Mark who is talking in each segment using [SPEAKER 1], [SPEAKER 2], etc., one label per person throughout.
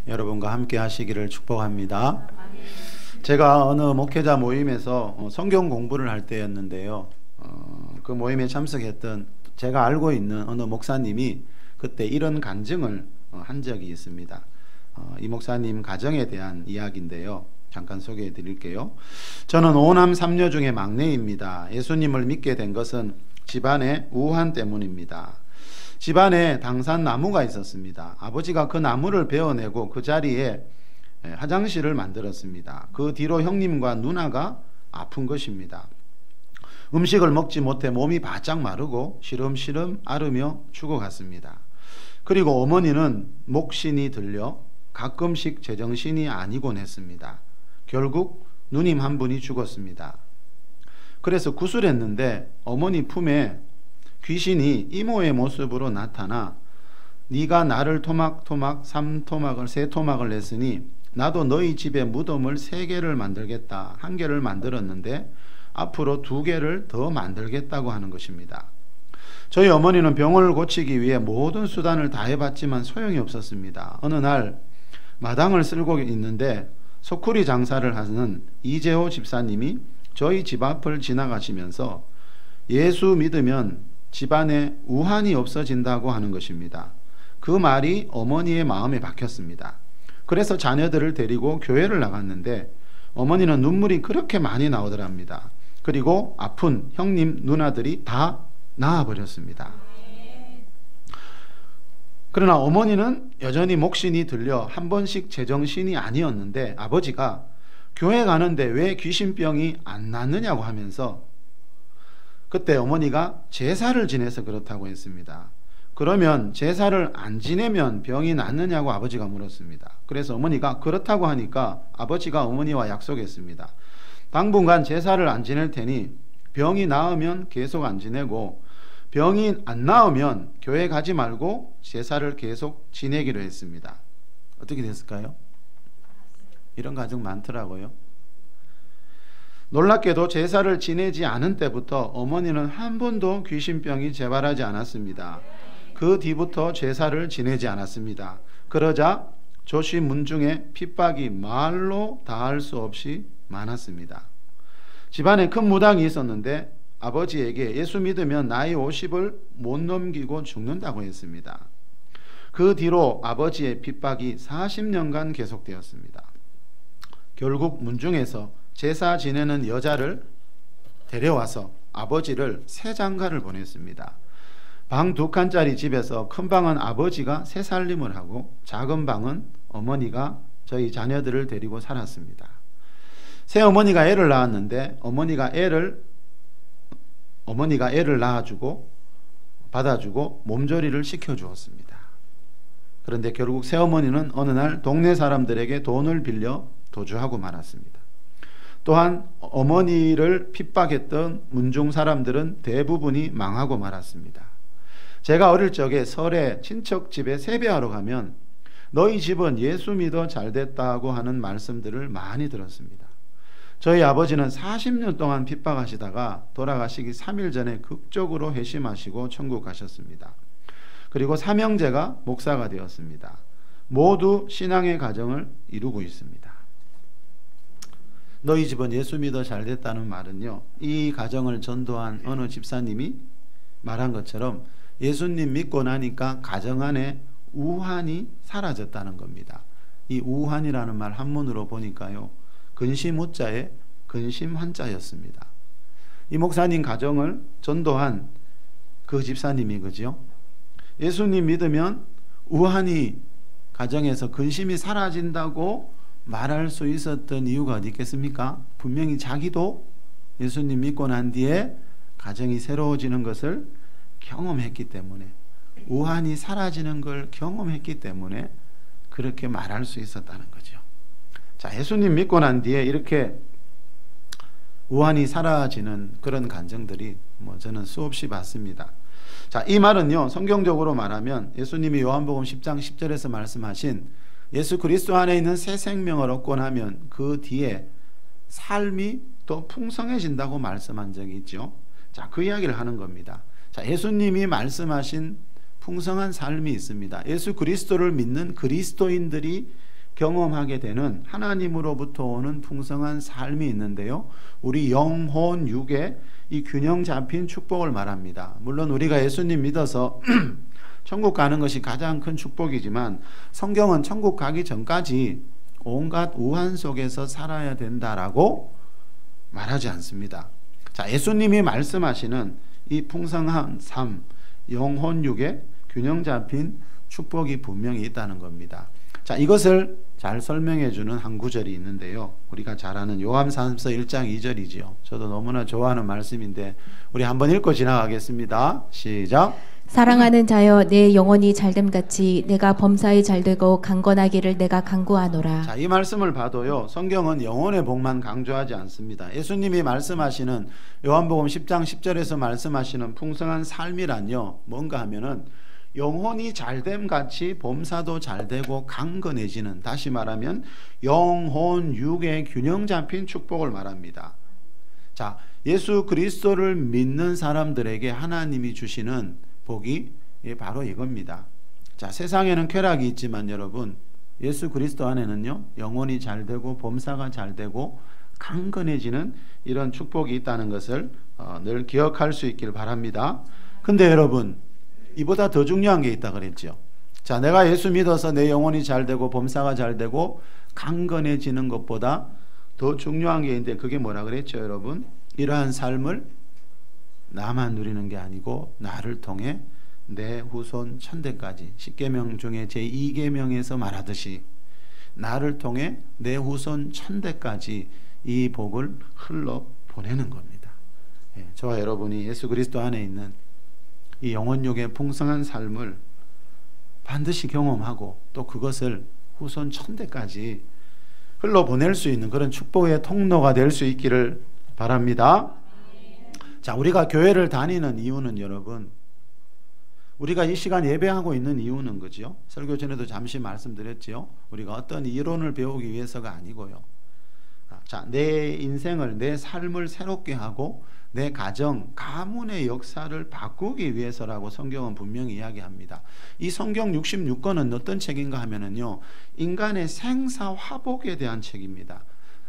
[SPEAKER 1] 여러분과 함께 하시기를 축복합니다. 제가 어느 목회자 모임에서 성경 공부를 할 때였는데요. 그 모임에 참석했던 제가 알고 있는 어느 목사님이 그때 이런 간증을 한 적이 있습니다. 이 목사님 가정에 대한 이야기인데요. 잠깐 소개해 드릴게요. 저는 5남 3녀 중에 막내입니다. 예수님을 믿게 된 것은 집안의 우한 때문입니다. 집안에 당산나무가 있었습니다. 아버지가 그 나무를 베어내고 그 자리에 화장실을 만들었습니다. 그 뒤로 형님과 누나가 아픈 것입니다. 음식을 먹지 못해 몸이 바짝 마르고 시름시름 앓으며 죽어갔습니다. 그리고 어머니는 목신이 들려 가끔씩 제정신이 아니곤 했습니다. 결국 누님 한 분이 죽었습니다. 그래서 구술했는데 어머니 품에 귀신이 이모의 모습으로 나타나 네가 나를 토막토막 3토막을 3토막을 냈으니 나도 너희 집에 무덤을 3개를 만들겠다. 1개를 만들었는데 앞으로 2개를 더 만들겠다고 하는 것입니다. 저희 어머니는 병을 고치기 위해 모든 수단을 다 해봤지만 소용이 없었습니다. 어느 날 마당을 쓸고 있는데 소쿠리 장사를 하는 이재호 집사님이 저희 집 앞을 지나가시면서 예수 믿으면 집안에 우환이 없어진다고 하는 것입니다. 그 말이 어머니의 마음에 박혔습니다. 그래서 자녀들을 데리고 교회를 나갔는데 어머니는 눈물이 그렇게 많이 나오더랍니다. 그리고 아픈 형님 누나들이 다 나아버렸습니다. 그러나 어머니는 여전히 목신이 들려 한 번씩 제정신이 아니었는데 아버지가 교회 가는데 왜 귀신병이 안 낫느냐고 하면서 그때 어머니가 제사를 지내서 그렇다고 했습니다. 그러면 제사를 안 지내면 병이 낫느냐고 아버지가 물었습니다. 그래서 어머니가 그렇다고 하니까 아버지가 어머니와 약속했습니다. 당분간 제사를 안 지낼 테니 병이 나으면 계속 안 지내고 병이 안 나으면 교회 가지 말고 제사를 계속 지내기로 했습니다. 어떻게 됐을까요? 이런 가정 많더라고요. 놀랍게도 제사를 지내지 않은 때부터 어머니는 한 번도 귀신병이 재발하지 않았습니다. 그 뒤부터 제사를 지내지 않았습니다. 그러자 조씨 문중에 핍박이 말로 다할 수 없이 많았습니다. 집안에 큰 무당이 있었는데 아버지에게 예수 믿으면 나이 50을 못 넘기고 죽는다고 했습니다. 그 뒤로 아버지의 핍박이 40년간 계속되었습니다. 결국 문중에서 제사 지내는 여자를 데려와서 아버지를 새 장가를 보냈습니다. 방 2칸짜리 집에서 큰 방은 아버지가 새 살림을 하고 작은 방은 어머니가 저희 자녀들을 데리고 살았습니다. 새 어머니가 애를 낳았는데 어머니가 애를 낳아주고 받아주고 몸조리를 시켜주었습니다. 그런데 결국 새 어머니는 어느 날 동네 사람들에게 돈을 빌려 도주하고 말았습니다. 또한 어머니를 핍박했던 문중 사람들은 대부분이 망하고 말았습니다. 제가 어릴 적에 설에 친척 집에 세배하러 가면 너희 집은 예수 믿어 잘됐다고 하는 말씀들을 많이 들었습니다. 저희 아버지는 40년 동안 핍박하시다가 돌아가시기 3일 전에 극적으로 회심하시고 천국 가셨습니다. 그리고 삼형제가 목사가 되었습니다. 모두 신앙의 가정을 이루고 있습니다. 너희 집은 예수 믿어 잘됐다는 말은요, 이 가정을 전도한 어느 집사님이 말한 것처럼 예수님 믿고 나니까 가정 안에 우환이 사라졌다는 겁니다. 이 우환이라는 말 한문으로 보니까요, 근심 우자에 근심 한자였습니다. 이 목사님 가정을 전도한 그 집사님이 그죠? 예수님 믿으면 우환이 가정에서 근심이 사라진다고 말할 수 있었던 이유가 어디 있겠습니까? 분명히 자기도 예수님 믿고 난 뒤에 가정이 새로워지는 것을 경험했기 때문에, 우환이 사라지는 걸 경험했기 때문에 그렇게 말할 수 있었다는 거죠. 자, 예수님 믿고 난 뒤에 이렇게 우환이 사라지는 그런 간증들이 저는 수없이 봤습니다. 자, 이 말은요, 성경적으로 말하면 예수님이 요한복음 10장 10절에서 말씀하신 예수 그리스도 안에 있는 새 생명을 얻고 나면 그 뒤에 삶이 더 풍성해진다고 말씀한 적이 있죠. 자, 그 이야기를 하는 겁니다. 자, 예수님이 말씀하신 풍성한 삶이 있습니다. 예수 그리스도를 믿는 그리스도인들이 경험하게 되는 하나님으로부터 오는 풍성한 삶이 있는데요. 우리 영혼, 육의 이 균형 잡힌 축복을 말합니다. 물론 우리가 예수님 믿어서 천국 가는 것이 가장 큰 축복이지만 성경은 천국 가기 전까지 온갖 우한 속에서 살아야 된다라고 말하지 않습니다. 자, 예수님이 말씀하시는 이 풍성한 삶, 영혼, 육의 균형 잡힌 축복이 분명히 있다는 겁니다. 자, 이것을 잘 설명해 주는 한 구절이 있는데요. 우리가 잘 아는 요한사서 1장 2절이지요. 저도 너무나 좋아하는 말씀인데 우리 한번 읽고 지나가겠습니다. 시작.
[SPEAKER 2] 사랑하는 자여 내 영혼이 잘됨같이 내가 범사에 잘되고 강건하기를 내가 간구하노라.
[SPEAKER 1] 자, 이 말씀을 봐도요. 성경은 영혼의 복만 강조하지 않습니다. 예수님이 말씀하시는 요한복음 10장 10절에서 말씀하시는 풍성한 삶이란요. 뭔가 하면은 영혼이 잘됨 같이 범사도 잘되고 강건해지는, 다시 말하면 영혼 육의 균형 잡힌 축복을 말합니다. 자, 예수 그리스도를 믿는 사람들에게 하나님이 주시는 복이 바로 이겁니다. 자, 세상에는 쾌락이 있지만 여러분, 예수 그리스도 안에는요, 영혼이 잘되고 범사가 잘되고 강건해지는 이런 축복이 있다는 것을 늘 기억할 수 있길 바랍니다. 근데 여러분, 이보다 더 중요한 게 있다 그랬죠. 자, 내가 예수 믿어서 내 영혼이 잘되고 범사가 잘되고 강건해지는 것보다 더 중요한 게 있는데 그게 뭐라 그랬죠, 여러분? 이러한 삶을 나만 누리는 게 아니고 나를 통해 내 후손 천대까지, 십계명 중에 제2계명에서 말하듯이 나를 통해 내 후손 천대까지 이 복을 흘러 보내는 겁니다. 저와 여러분이 예수 그리스도 안에 있는 이 영혼육의 풍성한 삶을 반드시 경험하고 또 그것을 후손 천대까지 흘러보낼 수 있는 그런 축복의 통로가 될 수 있기를 바랍니다. 자, 우리가 교회를 다니는 이유는 여러분, 우리가 이 시간 예배하고 있는 이유는 그죠? 설교 전에도 잠시 말씀드렸죠. 우리가 어떤 이론을 배우기 위해서가 아니고요. 자, 내 인생을, 내 삶을 새롭게 하고 내 가정, 가문의 역사를 바꾸기 위해서라고 성경은 분명히 이야기합니다. 이 성경 66권은 어떤 책인가 하면은요, 인간의 생사화복에 대한 책입니다.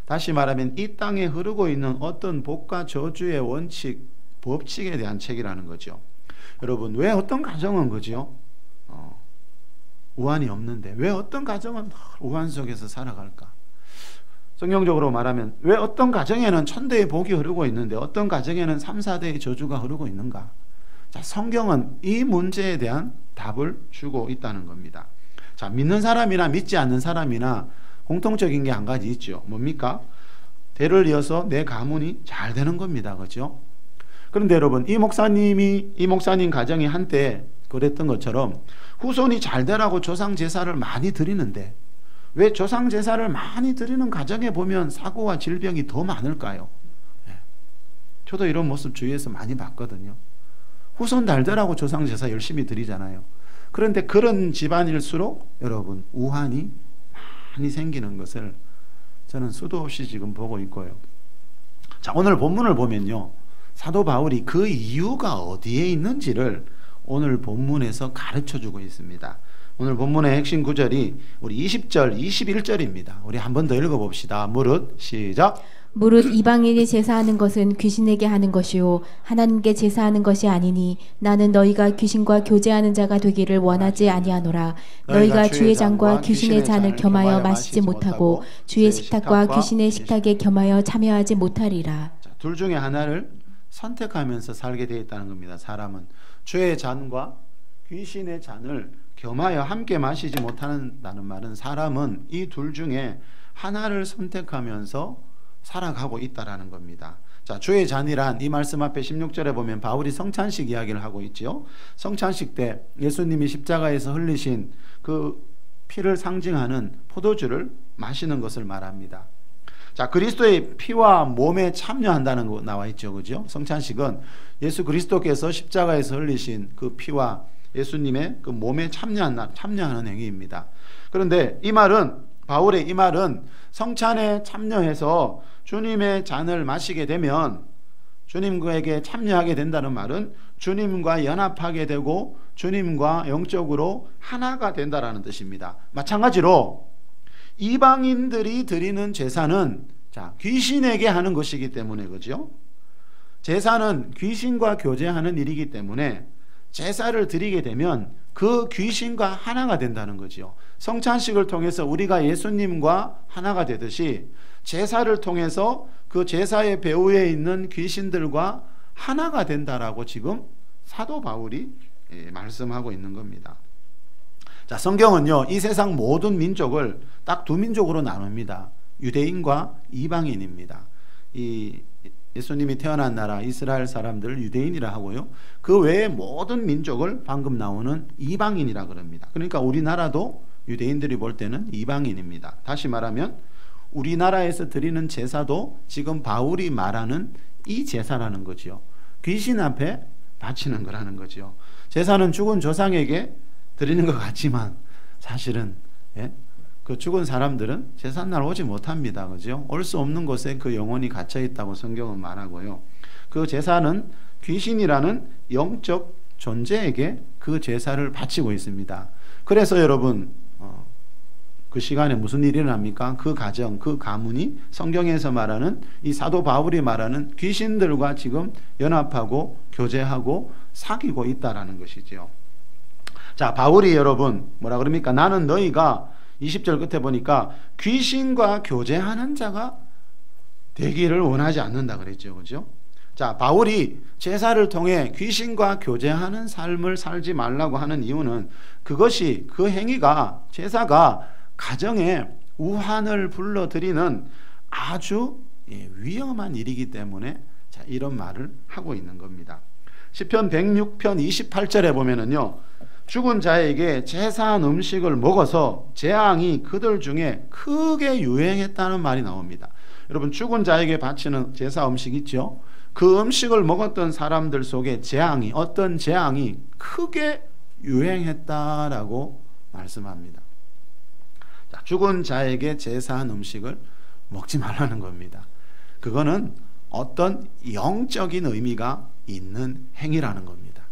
[SPEAKER 1] 다시 말하면 이 땅에 흐르고 있는 어떤 복과 저주의 원칙, 법칙에 대한 책이라는 거죠. 여러분, 왜 어떤 가정은 그죠? 우환이 없는데 왜 어떤 가정은 우환 속에서 살아갈까? 성경적으로 말하면 왜 어떤 가정에는 천대의 복이 흐르고 있는데 어떤 가정에는 3, 4대의 저주가 흐르고 있는가? 자, 성경은 이 문제에 대한 답을 주고 있다는 겁니다. 자, 믿는 사람이나 믿지 않는 사람이나 공통적인 게 한 가지 있죠. 뭡니까? 대를 이어서 내 가문이 잘 되는 겁니다. 그렇죠? 그런데 여러분, 이 목사님 가정이 한때 그랬던 것처럼 후손이 잘 되라고 조상 제사를 많이 드리는데 왜 조상 제사를 많이 드리는 가정에 보면 사고와 질병이 더 많을까요? 저도 이런 모습 주위에서 많이 봤거든요. 후손 잘 되라고 조상 제사 열심히 드리잖아요. 그런데 그런 집안일수록 여러분 우환이 많이 생기는 것을 저는 수도 없이 지금 보고 있고요. 자, 오늘 본문을 보면요, 사도 바울이 그 이유가 어디에 있는지를 오늘 본문에서 가르쳐주고 있습니다. 오늘 본문의 핵심 구절이 우리 20절, 21절입니다. 우리 한 번 더 읽어봅시다. 무릇 시작.
[SPEAKER 2] 무릇 이방인이 제사하는 것은 귀신에게 하는 것이요 하나님께 제사하는 것이 아니니 나는 너희가 귀신과 교제하는 자가 되기를 원하지 아니하노라. 너희가 주의 잔과 귀신의 잔을 겸하여 마시지 못하고 주의 식탁과 귀신의 식탁에 겸하여 참여하지 못하리라.
[SPEAKER 1] 자, 둘 중에 하나를 선택하면서 살게 되어 있다는 겁니다. 사람은 주의 잔과 귀신의 잔을 겸하여 함께 마시지 못한다는 말은 사람은 이 둘 중에 하나를 선택하면서 살아가고 있다라는 겁니다. 자, 주의 잔이란 이 말씀 앞에 16절에 보면 바울이 성찬식 이야기를 하고 있죠. 성찬식 때 예수님이 십자가에서 흘리신 그 피를 상징하는 포도주를 마시는 것을 말합니다. 자, 그리스도의 피와 몸에 참여한다는 거 나와 있죠. 그죠? 성찬식은 예수 그리스도께서 십자가에서 흘리신 그 피와 예수님의 그 몸에 참여하는 행위입니다. 그런데 이 말은, 바울의 이 말은 성찬에 참여해서 주님의 잔을 마시게 되면 주님에게 참여하게 된다는 말은 주님과 연합하게 되고 주님과 영적으로 하나가 된다라는 뜻입니다. 마찬가지로 이방인들이 드리는 제사는 자, 귀신에게 하는 것이기 때문에 그죠? 제사는 귀신과 교제하는 일이기 때문에 제사를 드리게 되면 그 귀신과 하나가 된다는 거지요. 성찬식을 통해서 우리가 예수님과 하나가 되듯이 제사를 통해서 그 제사의 배후에 있는 귀신들과 하나가 된다라고 지금 사도 바울이 말씀하고 있는 겁니다. 자, 성경은요, 이 세상 모든 민족을 딱 두 민족으로 나눕니다. 유대인과 이방인입니다. 이 예수님이 태어난 나라 이스라엘 사람들을 유대인이라 하고요. 그 외의 모든 민족을 방금 나오는 이방인이라 그럽니다. 그러니까 우리나라도 유대인들이 볼 때는 이방인입니다. 다시 말하면 우리나라에서 드리는 제사도 지금 바울이 말하는 이 제사라는 거지요. 귀신 앞에 바치는 거라는 거지요. 제사는 죽은 조상에게 드리는 것 같지만 사실은 그 죽은 사람들은 제삿날 오지 못합니다. 그죠? 올 수 없는 곳에 그 영혼이 갇혀 있다고 성경은 말하고요. 그 제사는 귀신이라는 영적 존재에게 그 제사를 바치고 있습니다. 그래서 여러분 그 시간에 무슨 일이 일어납니까? 그 가정, 그 가문이 성경에서 말하는 이 사도 바울이 말하는 귀신들과 지금 연합하고 교제하고 사귀고 있다라는 것이죠. 자, 바울이 여러분 뭐라 그럽니까? 나는 너희가 20절 끝에 보니까 귀신과 교제하는 자가 되기를 원하지 않는다 그랬죠. 그죠? 자, 바울이 제사를 통해 귀신과 교제하는 삶을 살지 말라고 하는 이유는 그것이 그 행위가 제사가 가정에 우환을 불러들이는 아주 위험한 일이기 때문에 자, 이런 말을 하고 있는 겁니다. 시편 106편 28절에 보면은요. 죽은 자에게 제사한 음식을 먹어서 재앙이 그들 중에 크게 유행했다는 말이 나옵니다. 여러분 죽은 자에게 바치는 제사 음식 있죠? 그 음식을 먹었던 사람들 속에 재앙이 어떤 재앙이 크게 유행했다라고 말씀합니다. 자, 죽은 자에게 제사한 음식을 먹지 말라는 겁니다. 그거는 어떤 영적인 의미가 있는 행위라는 겁니다.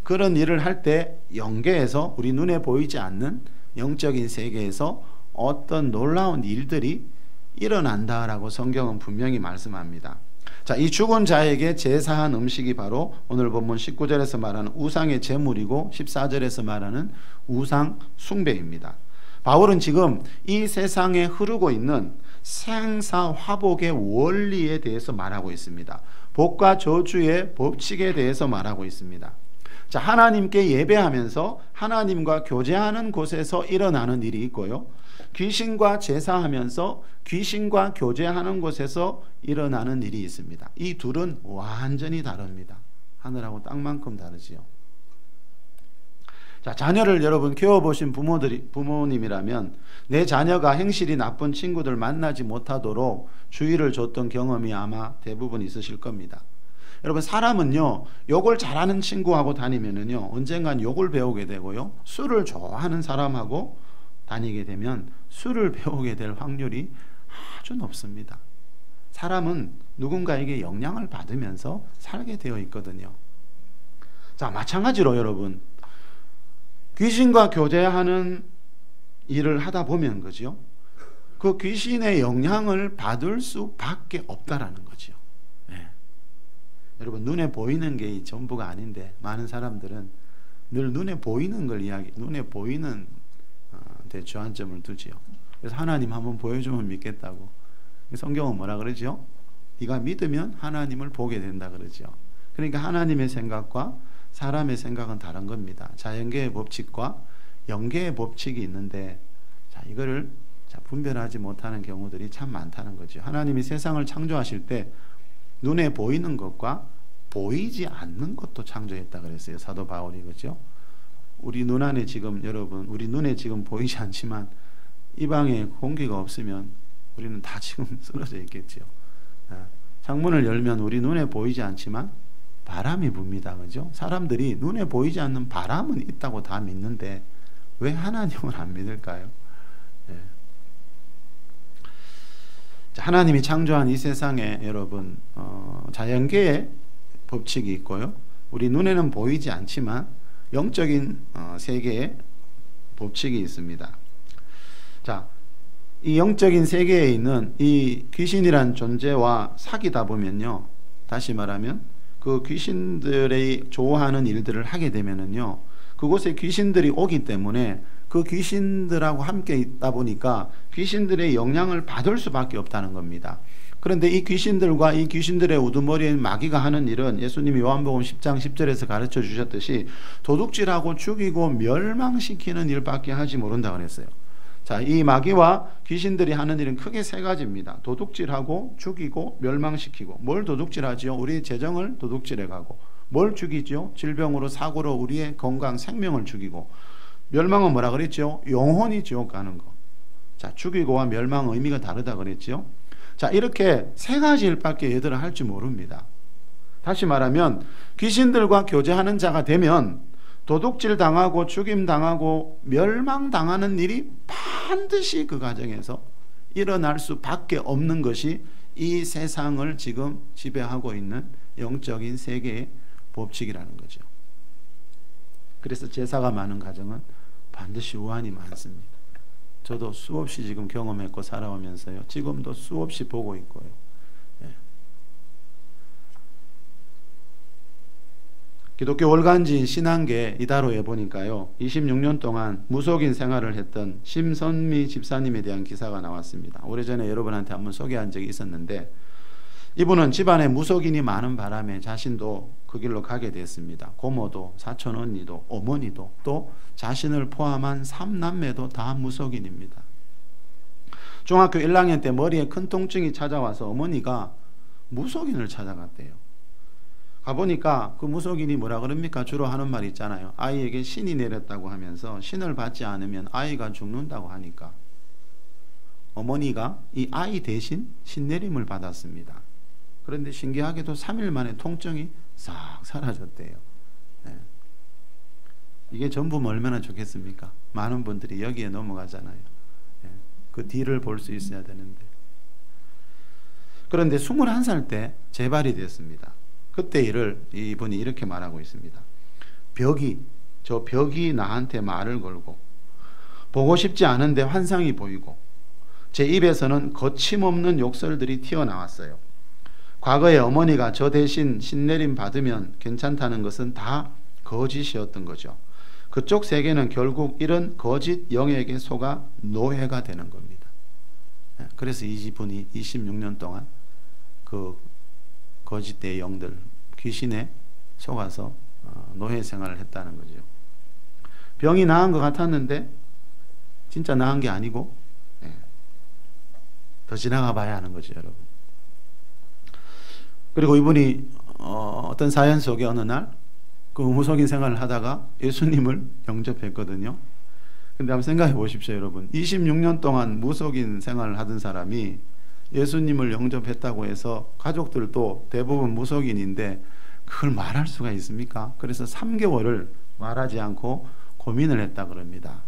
[SPEAKER 1] 그런 일을 할 때 영계에서 우리 눈에 보이지 않는 영적인 세계에서 어떤 놀라운 일들이 일어난다라고 성경은 분명히 말씀합니다. 자, 이 죽은 자에게 제사한 음식이 바로 오늘 본문 19절에서 말하는 우상의 제물이고 14절에서 말하는 우상 숭배입니다. 바울은 지금 이 세상에 흐르고 있는 생사화복의 원리에 대해서 말하고 있습니다. 복과 저주의 법칙에 대해서 말하고 있습니다. 자, 하나님께 예배하면서 하나님과 교제하는 곳에서 일어나는 일이 있고요. 귀신과 제사하면서 귀신과 교제하는 곳에서 일어나는 일이 있습니다. 이 둘은 완전히 다릅니다. 하늘하고 땅만큼 다르지요. 자, 자녀를 여러분 키워보신 부모님이라면 내 자녀가 행실이 나쁜 친구들 만나지 못하도록 주의를 줬던 경험이 아마 대부분 있으실 겁니다. 여러분 사람은요 욕을 잘하는 친구하고 다니면은요 언젠간 욕을 배우게 되고요 술을 좋아하는 사람하고 다니게 되면 술을 배우게 될 확률이 아주 높습니다. 사람은 누군가에게 영향을 받으면서 살게 되어 있거든요. 자, 마찬가지로 여러분 귀신과 교제하는 일을 하다 보면 그죠? 그 귀신의 영향을 받을 수밖에 없다라는 거죠. 여러분 눈에 보이는 게 전부가 아닌데 많은 사람들은 늘 눈에 보이는 걸 눈에 보이는 데 주안점을 두지요. 그래서 하나님 한번 보여주면 믿겠다고. 성경은 뭐라 그러죠? 네가 믿으면 하나님을 보게 된다 그러죠. 그러니까 하나님의 생각과 사람의 생각은 다른 겁니다. 자연계의 법칙과 영계의 법칙이 있는데 자, 이거를 분별하지 못하는 경우들이 참 많다는 거죠. 하나님이 세상을 창조하실 때 눈에 보이는 것과 보이지 않는 것도 창조했다 그랬어요. 사도 바울이. 그죠? 우리 눈 안에 지금 여러분 우리 눈에 지금 보이지 않지만 이 방에 공기가 없으면 우리는 다 지금 쓰러져 있겠죠. 창문을 열면 우리 눈에 보이지 않지만 바람이 붑니다. 그죠? 사람들이 눈에 보이지 않는 바람은 있다고 다 믿는데 왜 하나님을 안 믿을까요? 하나님이 창조한 이 세상에 여러분 자연계의 법칙이 있고요. 우리 눈에는 보이지 않지만 영적인 세계의 법칙이 있습니다. 자, 이 영적인 세계에 있는 이 귀신이란 존재와 사귀다 보면요, 다시 말하면 그 귀신들이 좋아하는 일들을 하게 되면은요, 그곳에 귀신들이 오기 때문에 그 귀신들하고 함께 있다 보니까 귀신들의 영향을 받을 수밖에 없다는 겁니다. 그런데 이 귀신들과 이 귀신들의 우두머리인 마귀가 하는 일은 예수님이 요한복음 10장 10절에서 가르쳐 주셨듯이 도둑질하고 죽이고 멸망시키는 일밖에 하지 모른다 그랬어요. 자, 이 마귀와 귀신들이 하는 일은 크게 세 가지입니다. 도둑질하고 죽이고 멸망시키고. 뭘 도둑질하지요? 우리의 재정을 도둑질해가고. 뭘 죽이죠? 질병으로 사고로 우리의 건강 생명을 죽이고. 멸망은 뭐라 그랬죠? 영혼이 지옥 가는 거. 자, 죽이고와 멸망은 의미가 다르다 그랬죠. 자, 이렇게 세 가지 일밖에 얘들은 할 줄 모릅니다. 다시 말하면 귀신들과 교제하는 자가 되면 도둑질 당하고 죽임 당하고 멸망 당하는 일이 반드시 그 가정에서 일어날 수밖에 없는 것이 이 세상을 지금 지배하고 있는 영적인 세계의 법칙이라는 거죠. 그래서 제사가 많은 가정은 반드시 우환이 많습니다. 저도 수없이 지금 경험했고 살아오면서요, 지금도 수없이 보고 있고요. 예. 기독교 월간지인 신앙계 이다로에 보니까요, 26년 동안 무속인 생활을 했던 심선미 집사님에 대한 기사가 나왔습니다. 오래전에 여러분한테 한번 소개한 적이 있었는데, 이분은 집안에 무속인이 많은 바람에 자신도 그 길로 가게 됐습니다. 고모도, 사촌 언니도, 어머니도, 또 자신을 포함한 3남매도 다 무속인입니다. 중학교 1학년 때 머리에 큰 통증이 찾아와서 어머니가 무속인을 찾아갔대요. 가보니까 그 무속인이 뭐라 그럽니까? 주로 하는 말 있잖아요. 아이에게 신이 내렸다고 하면서 신을 받지 않으면 아이가 죽는다고 하니까 어머니가 이 아이 대신 신내림을 받았습니다. 그런데 신기하게도 3일 만에 통증이 싹 사라졌대요. 네. 이게 전부면 얼마나 좋겠습니까? 많은 분들이 여기에 넘어가잖아요. 네. 그 뒤를 볼 수 있어야 되는데. 그런데 21살 때 재발이 됐습니다. 그때 일을 이분이 이렇게 말하고 있습니다. 저 벽이 나한테 말을 걸고 보고 싶지 않은데 환상이 보이고 제 입에서는 거침없는 욕설들이 튀어나왔어요. 과거에 어머니가 저 대신 신내림 받으면 괜찮다는 것은 다 거짓이었던 거죠. 그쪽 세계는 결국 이런 거짓 영에게 속아 노예가 되는 겁니다. 그래서 이분이 26년 동안 그 거짓의 영들, 귀신에 속아서 노예 생활을 했다는 거죠. 병이 나은 것 같았는데 진짜 나은 게 아니고 더 지나가 봐야 하는 거죠, 여러분. 그리고 이분이 어떤 사연 속에 어느 날 그 무속인 생활을 하다가 예수님을 영접했거든요. 근데 한번 생각해 보십시오, 여러분. 26년 동안 무속인 생활을 하던 사람이 예수님을 영접했다고 해서 가족들도 대부분 무속인인데 그걸 말할 수가 있습니까? 그래서 3개월을 말하지 않고 고민을 했다 그럽니다.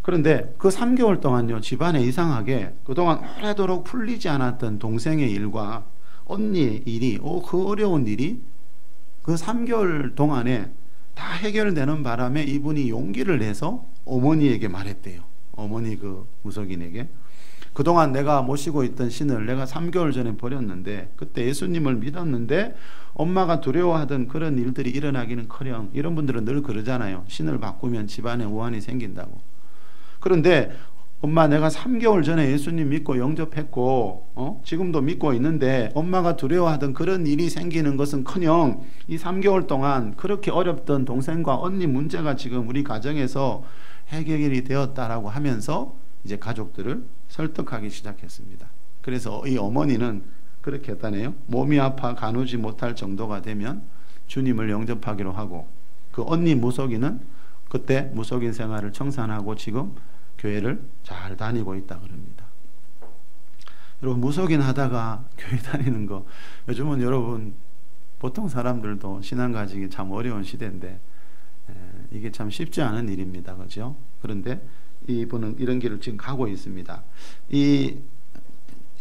[SPEAKER 1] 그런데 그 3개월 동안요, 집안에 이상하게 그동안 오래도록 풀리지 않았던 동생의 일과 언니의 일이, 그 어려운 일이 그 3개월 동안에 다 해결되는 바람에 이분이 용기를 내서 어머니에게 말했대요. 어머니 그 무속인에게. 그동안 내가 모시고 있던 신을 내가 3개월 전에 버렸는데 그때 예수님을 믿었는데 엄마가 두려워하던 그런 일들이 일어나기는커녕, 이런 분들은 늘 그러잖아요. 신을 바꾸면 집안에 우환이 생긴다고. 그런데 엄마, 내가 3개월 전에 예수님 믿고 영접했고 지금도 믿고 있는데 엄마가 두려워하던 그런 일이 생기는 것은커녕 이 3개월 동안 그렇게 어렵던 동생과 언니 문제가 지금 우리 가정에서 해결이 되었다라고 하면서 이제 가족들을 설득하기 시작했습니다. 그래서 이 어머니는 그렇게 했다네요. 몸이 아파 가누지 못할 정도가 되면 주님을 영접하기로 하고, 그 언니 무속인은 그때 무속인 생활을 청산하고 지금 교회를 잘 다니고 있다 그럽니다. 여러분, 무속인 하다가 교회 다니는 거, 요즘은 여러분 보통 사람들도 신앙 가지기 참 어려운 시대인데 이게 참 쉽지 않은 일입니다. 그렇죠? 그런데 이분은 이런 길을 지금 가고 있습니다.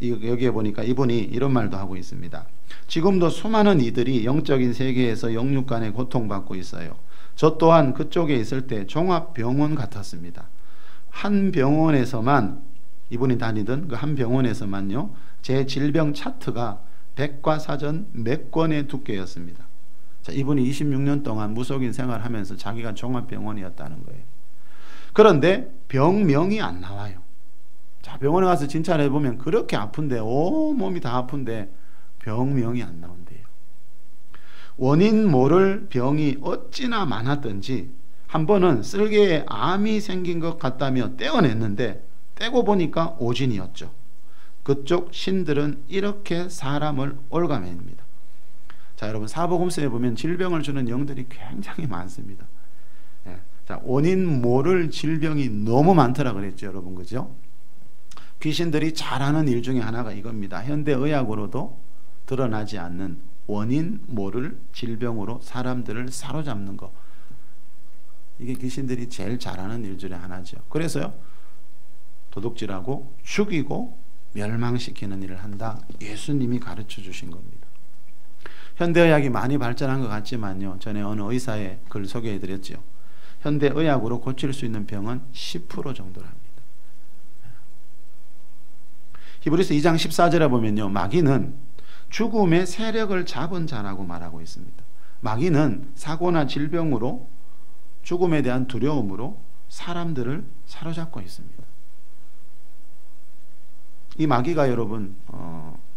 [SPEAKER 1] 여기에 보니까 이분이 이런 말도 하고 있습니다. 지금도 수많은 이들이 영적인 세계에서 영육간에 고통받고 있어요. 저 또한 그쪽에 있을 때 종합병원 같았습니다. 한 병원에서만, 이분이 다니던 그 한 병원에서만요, 제 질병 차트가 백과사전 몇 권의 두께였습니다. 자, 이분이 26년 동안 무속인 생활하면서 자기가 종합병원이었다는 거예요. 그런데 병명이 안 나와요. 자, 병원에 가서 진찰을 해보면 그렇게 아픈데, 온몸이 다 아픈데 병명이 안 나온대요. 원인 모를 병이 어찌나 많았던지 한 번은 쓸개에 암이 생긴 것 같다며 떼어냈는데 떼고 보니까 오진이었죠. 그쪽 신들은 이렇게 사람을 올가매입니다. 자, 여러분, 사복음서에 보면 질병을 주는 영들이 굉장히 많습니다. 예. 자, 원인 모를 질병이 너무 많더라 그랬죠, 여러분, 그죠? 귀신들이 잘하는 일 중에 하나가 이겁니다. 현대 의학으로도 드러나지 않는 원인 모를 질병으로 사람들을 사로잡는 거. 이게 귀신들이 제일 잘하는 일 중에 하나죠. 그래서요, 도둑질하고 죽이고 멸망시키는 일을 한다. 예수님이 가르쳐 주신 겁니다. 현대의학이 많이 발전한 것 같지만요, 전에 어느 의사의 글 소개해 드렸죠. 현대의학으로 고칠 수 있는 병은 10% 정도랍니다. 히브리서 2장 14절에 보면요, 마귀는 죽음의 세력을 잡은 자라고 말하고 있습니다. 마귀는 사고나 질병으로, 죽음에 대한 두려움으로 사람들을 사로잡고 있습니다. 이 마귀가 여러분,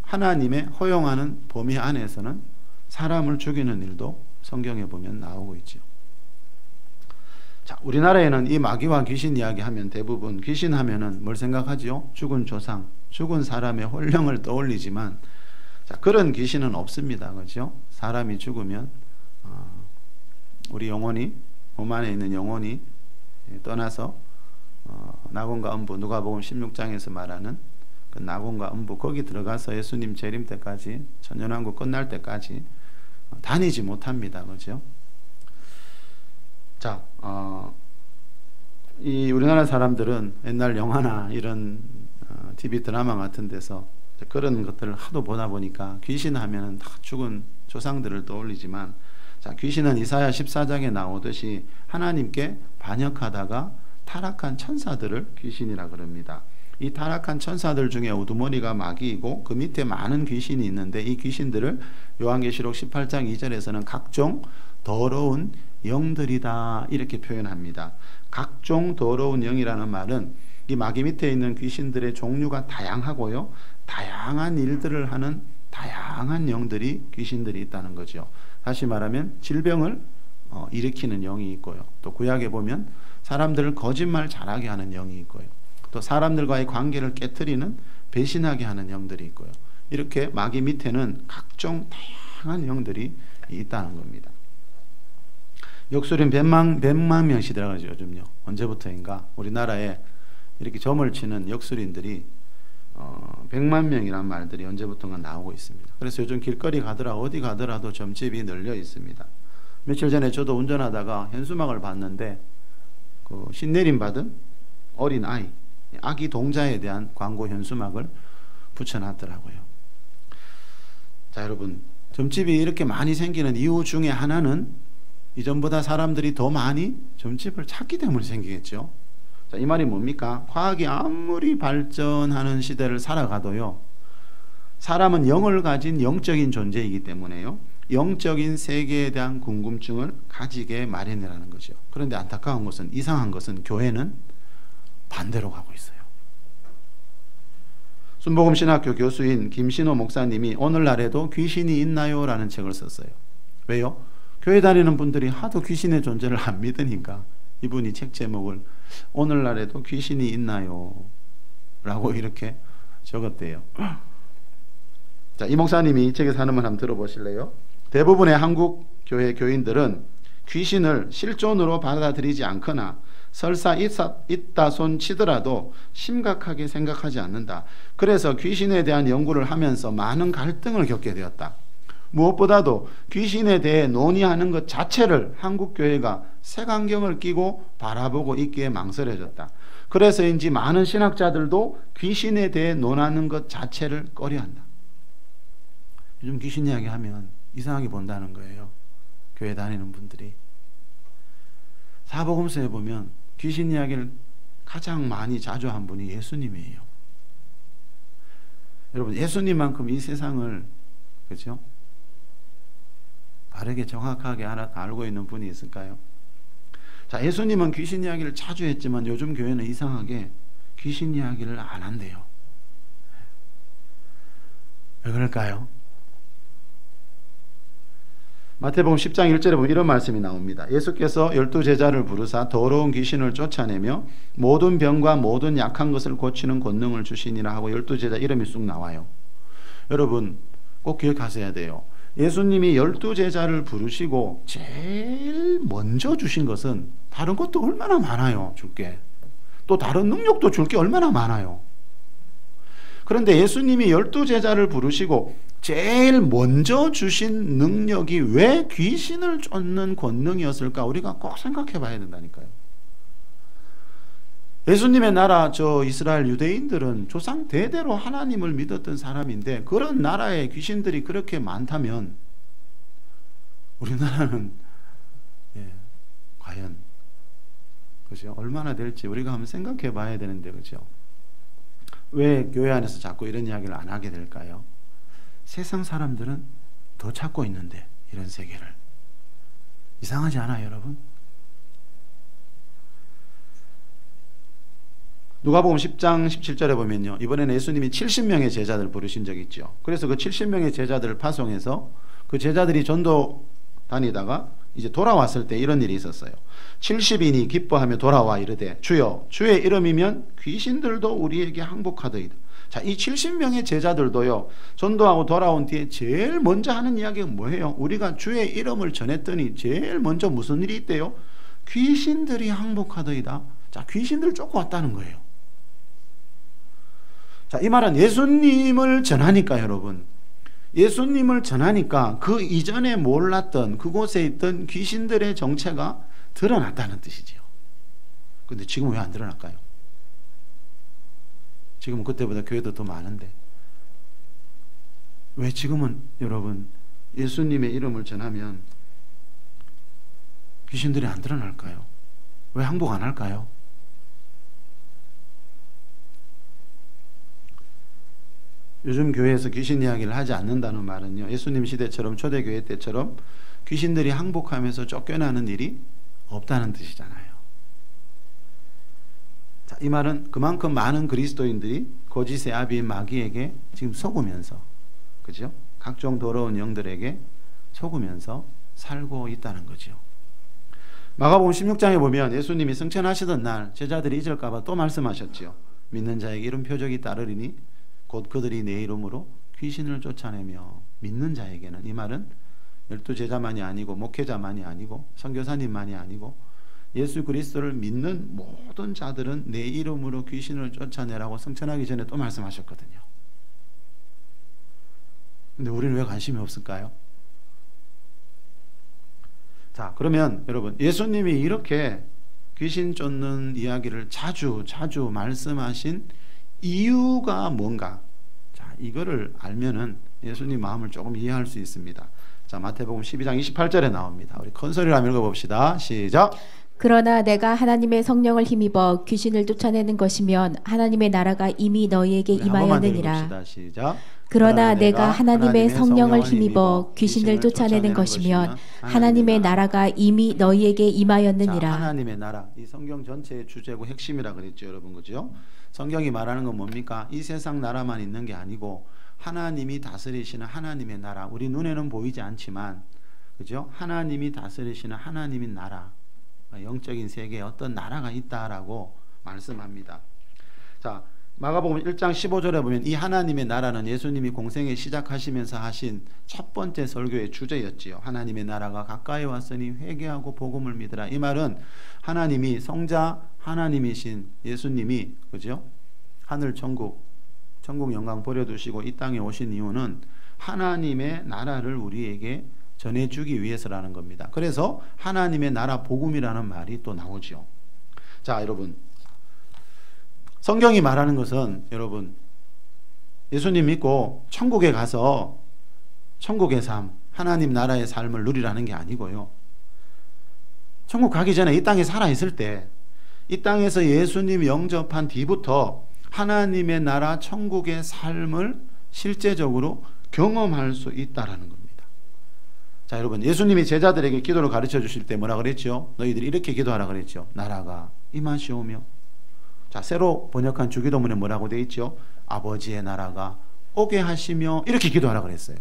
[SPEAKER 1] 하나님의 허용하는 범위 안에서는 사람을 죽이는 일도 성경에 보면 나오고 있죠. 자, 우리나라에는 이 마귀와 귀신 이야기하면 대부분 귀신 하면은 뭘 생각하죠? 죽은 조상, 죽은 사람의 혼령을 떠올리지만, 자, 그런 귀신은 없습니다. 그렇죠? 사람이 죽으면 우리 영혼이, 몸 안에 있는 영혼이 떠나서 낙원과 음부, 누가복음 16장에서 말하는 그 낙원과 음부, 거기 들어가서 예수님 재림 때까지, 천년왕국 끝날 때까지 다니지 못합니다. 그렇죠? 자, 이 우리나라 사람들은 옛날 영화나 이런 TV 드라마 같은 데서 그런 것들을 하도 보다 보니까 귀신 하면은 다 죽은 조상들을 떠올리지만, 자, 귀신은 이사야 14장에 나오듯이 하나님께 반역하다가 타락한 천사들을 귀신이라 그럽니다. 이 타락한 천사들 중에 우두머리가 마귀이고 그 밑에 많은 귀신이 있는데, 이 귀신들을 요한계시록 18장 2절에서는 각종 더러운 영들이다 이렇게 표현합니다. 각종 더러운 영이라는 말은 이 마귀 밑에 있는 귀신들의 종류가 다양하고요, 다양한 일들을 하는 다양한 영들이, 귀신들이 있다는 거죠. 다시 말하면 질병을 일으키는 영이 있고요, 또 구약에 보면 사람들을 거짓말 잘하게 하는 영이 있고요, 또 사람들과의 관계를 깨트리는, 배신하게 하는 영들이 있고요. 이렇게 마귀 밑에는 각종 다양한 영들이 있다는 겁니다. 역술인 100만 명시더라고요, 요즘요. 언제부터인가 우리나라에 이렇게 점을 치는 역술인들이 100만 명이란 말들이 언제부턴가 나오고 있습니다. 그래서 요즘 길거리 가더라, 어디 가더라도 점집이 널려 있습니다. 며칠 전에 저도 운전하다가 현수막을 봤는데, 그 신내림 받은 어린 아이, 아기 동자에 대한 광고 현수막을 붙여놨더라고요. 자, 여러분, 점집이 이렇게 많이 생기는 이유 중에 하나는 이전보다 사람들이 더 많이 점집을 찾기 때문에 생기겠죠. 자, 이 말이 뭡니까? 과학이 아무리 발전하는 시대를 살아가도요, 사람은 영을 가진 영적인 존재이기 때문에요, 영적인 세계에 대한 궁금증을 가지게 마련이라는 거죠. 그런데 안타까운 것은, 이상한 것은 교회는 반대로 가고 있어요. 순복음 신학교 교수인 김신호 목사님이 오늘날에도 귀신이 있나요? 라는 책을 썼어요. 왜요? 교회 다니는 분들이 하도 귀신의 존재를 안 믿으니까 이분이 책 제목을 오늘날에도 귀신이 있나요? 라고 이렇게 적었대요. 자, 이 목사님이 이 책에서 하는 말 한번 들어보실래요? 대부분의 한국 교회 교인들은 귀신을 실존으로 받아들이지 않거나 설사 있다 손 치더라도 심각하게 생각하지 않는다. 그래서 귀신에 대한 연구를 하면서 많은 갈등을 겪게 되었다. 무엇보다도 귀신에 대해 논의하는 것 자체를 한국 교회가 색안경을 끼고 바라보고 있기에 망설여졌다. 그래서인지 많은 신학자들도 귀신에 대해 논하는 것 자체를 꺼려한다. 요즘 귀신 이야기하면 이상하게 본다는 거예요, 교회 다니는 분들이. 사복음서에 보면 귀신 이야기를 가장 많이 자주 한 분이 예수님이에요. 여러분, 예수님만큼 이 세상을, 그렇죠? 바르게 정확하게 알고 있는 분이 있을까요? 자, 예수님은 귀신 이야기를 자주 했지만 요즘 교회는 이상하게 귀신 이야기를 안 한대요. 왜 그럴까요? 마태복음 10장 1절에 보면 이런 말씀이 나옵니다. 예수께서 12제자를 부르사 더러운 귀신을 쫓아내며 모든 병과 모든 약한 것을 고치는 권능을 주시니라 하고 12제자 이름이 쑥 나와요. 여러분 꼭 기억하셔야 돼요. 예수님이 12제자를 부르시고 제일 먼저 주신 것은 다른 것도 얼마나 많아요. 줄게. 또 다른 능력도 줄 게 얼마나 많아요. 그런데 예수님이 12제자를 부르시고 제일 먼저 주신 능력이 왜 귀신을 쫓는 권능이었을까? 우리가 꼭 생각해 봐야 된다니까요. 예수님의 나라, 저 이스라엘 유대인들은 조상 대대로 하나님을 믿었던 사람인데 그런 나라에 귀신들이 그렇게 많다면 우리나라는 과연 그죠? 얼마나 될지 우리가 한번 생각해 봐야 되는데, 그죠? 왜 교회 안에서 자꾸 이런 이야기를 안 하게 될까요? 세상 사람들은 더 찾고 있는데 이런 세계를. 이상하지 않아요, 여러분? 누가복음 10장 17절에 보면요, 이번에는 예수님이 70명의 제자들을 부르신 적이 있죠. 그래서 그 70명의 제자들을 파송해서 그 제자들이 전도 다니다가 이제 돌아왔을 때 이런 일이 있었어요. 70인이 기뻐하며 돌아와 이르되 주여 주의 이름이면 귀신들도 우리에게 항복하더이다. 자, 이 70명의 제자들도요, 전도하고 돌아온 뒤에 제일 먼저 하는 이야기가 뭐예요? 우리가 주의 이름을 전했더니 제일 먼저 무슨 일이 있대요? 귀신들이 항복하더이다. 자, 귀신들 쫓아왔다는 거예요. 자, 이 말은 예수님을 전하니까, 여러분, 예수님을 전하니까 그 이전에 몰랐던 그곳에 있던 귀신들의 정체가 드러났다는 뜻이지요. 근데 지금 왜 안 드러날까요? 지금은 그때보다 교회도 더 많은데 왜 지금은 여러분 예수님의 이름을 전하면 귀신들이 안 드러날까요? 왜 항복 안 할까요? 요즘 교회에서 귀신 이야기를 하지 않는다는 말은요, 예수님 시대처럼 초대교회 때처럼 귀신들이 항복하면서 쫓겨나는 일이 없다는 뜻이잖아요. 자, 이 말은 그만큼 많은 그리스도인들이 거짓의 아비인 마귀에게 지금 속으면서, 그죠? 각종 더러운 영들에게 속으면서 살고 있다는 거죠. 마가복음 16장에 보면 예수님이 승천하시던 날 제자들이 잊을까봐 또 말씀하셨지요. 믿는 자에게 이런 표적이 따르리니 곧 그들이 내 이름으로 귀신을 쫓아내며. 믿는 자에게는, 이 말은 12제자만이 아니고 목회자만이 아니고 선교사님만이 아니고 예수 그리스도를 믿는 모든 자들은 내 이름으로 귀신을 쫓아내라고 승천하기 전에 또 말씀하셨거든요. 근데 우리는 왜 관심이 없을까요? 자, 그러면 여러분, 예수님이 이렇게 귀신 쫓는 이야기를 자주 말씀하신 이유가 뭔가? 자, 이거를 알면은 예수님 마음을 조금 이해할 수 있습니다. 자, 마태복음 12장 28절에 나옵니다. 우리 큰 소리로 한번 읽어봅시다. 시작.
[SPEAKER 2] 그러나 내가 하나님의 성령을 힘입어 귀신을 쫓아내는 것이면 하나님의 나라가 이미 너희에게 임하였느니라.
[SPEAKER 1] 시작.
[SPEAKER 2] 그러나 내가 하나님의 성령을 힘입어 귀신을 쫓아내는 것이면 하나님의 나라가 이미 너희에게 임하였느니라.
[SPEAKER 1] 자, 하나님의 나라, 이 성경 전체의 주제고 핵심이라 그랬죠, 여러분, 그죠? 성경이 말하는 건 뭡니까? 이 세상 나라만 있는 게 아니고 하나님이 다스리시는 하나님의 나라, 우리 눈에는 보이지 않지만, 그죠? 하나님이 다스리시는 하나님의 나라, 영적인 세계에 어떤 나라가 있다라고 말씀합니다. 자, 마가복음 1장 15절에 보면 이 하나님의 나라는 예수님이 공생에 시작하시면서 하신 첫 번째 설교의 주제였지요. 하나님의 나라가 가까이 왔으니 회개하고 복음을 믿으라. 이 말은 하나님이, 성자 하나님이신 예수님이, 그죠? 하늘 천국 영광 버려두시고 이 땅에 오신 이유는 하나님의 나라를 우리에게 전해주기 위해서라는 겁니다. 그래서 하나님의 나라 복음이라는 말이 또 나오죠. 자, 여러분, 성경이 말하는 것은, 여러분, 예수님 믿고 천국에 가서 천국의 삶, 하나님 나라의 삶을 누리라는 게 아니고요, 천국 가기 전에 이 땅에 살아있을 때 이 땅에서 예수님 영접한 뒤부터 하나님의 나라 천국의 삶을 실제적으로 경험할 수 있다라는 겁니다. 자, 여러분, 예수님이 제자들에게 기도를 가르쳐 주실 때 뭐라 그랬죠? 너희들이 이렇게 기도하라 그랬죠. 나라가 임하시오며. 자, 새로 번역한 주기도문에 뭐라고 돼 있죠? 아버지의 나라가 오게 하시며, 이렇게 기도하라 그랬어요.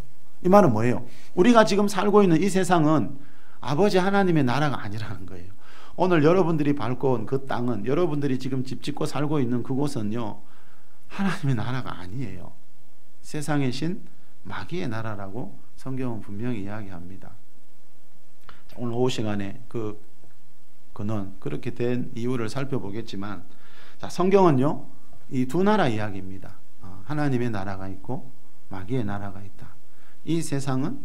[SPEAKER 1] 이 말은 뭐예요? 우리가 지금 살고 있는 이 세상은 아버지 하나님의 나라가 아니라는 거예요. 오늘 여러분들이 밟고 온 그 땅은, 여러분들이 지금 집 짓고 살고 있는 그곳은요, 하나님의 나라가 아니에요. 세상의 신 마귀의 나라라고 성경은 분명히 이야기합니다. 자, 오늘 오후 시간에 그 근원, 그렇게 된 이유를 살펴보겠지만, 자, 성경은요 이 두 나라 이야기입니다. 하나님의 나라가 있고 마귀의 나라가 있다. 이 세상은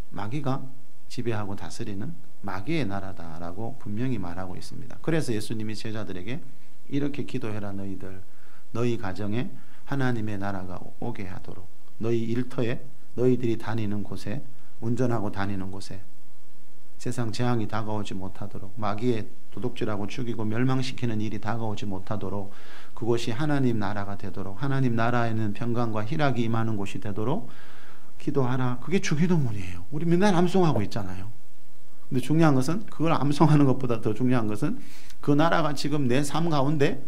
[SPEAKER 1] 마귀가 지배하고 다스리는 마귀의 나라다라고 분명히 말하고 있습니다. 그래서 예수님이 제자들에게 이렇게 기도해라. 너희 가정에 하나님의 나라가 오게 하도록, 너희 일터에, 너희들이 다니는 곳에, 운전하고 다니는 곳에 세상 재앙이 다가오지 못하도록, 마귀의 도둑질하고 죽이고 멸망시키는 일이 다가오지 못하도록, 그곳이 하나님 나라가 되도록, 하나님 나라에는 평강과 희락이 임하는 곳이 되도록 기도하라. 그게 주기도문이에요. 우리 맨날 암송하고 있잖아요. 근데 중요한 것은, 그걸 암송하는 것보다 더 중요한 것은 그 나라가 지금 내 삶 가운데